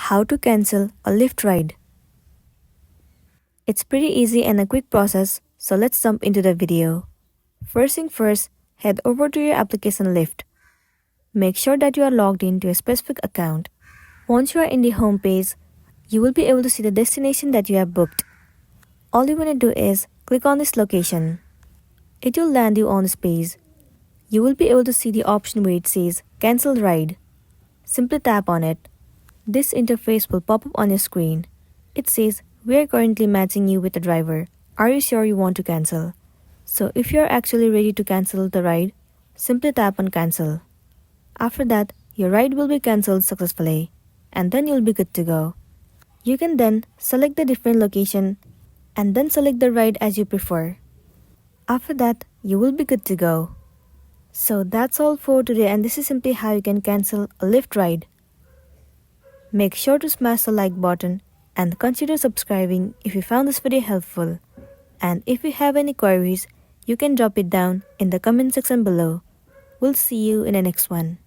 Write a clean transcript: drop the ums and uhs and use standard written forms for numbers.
How to cancel a Lyft ride. It's pretty easy and a quick process, so let's jump into the video. First thing first, head over to your application Lyft. Make sure that you are logged in to a specific account. Once you are in the home page, you will be able to see the destination that you have booked. All you want to do is click on this location. It will land you on this page. You will be able to see the option where it says Cancel Ride. Simply tap on it. This interface will pop up on your screen. It says, we are currently matching you with a driver. Are you sure you want to cancel? So if you are actually ready to cancel the ride, simply tap on cancel. After that, your ride will be cancelled successfully, and then you'll be good to go. You can then select the different location and then select the ride as you prefer. After that, you will be good to go. So that's all for today, and this is simply how you can cancel a Lyft ride. Make sure to smash the like button and consider subscribing if you found this video helpful. And if you have any queries, you can drop it down in the comment section below. We'll see you in the next one.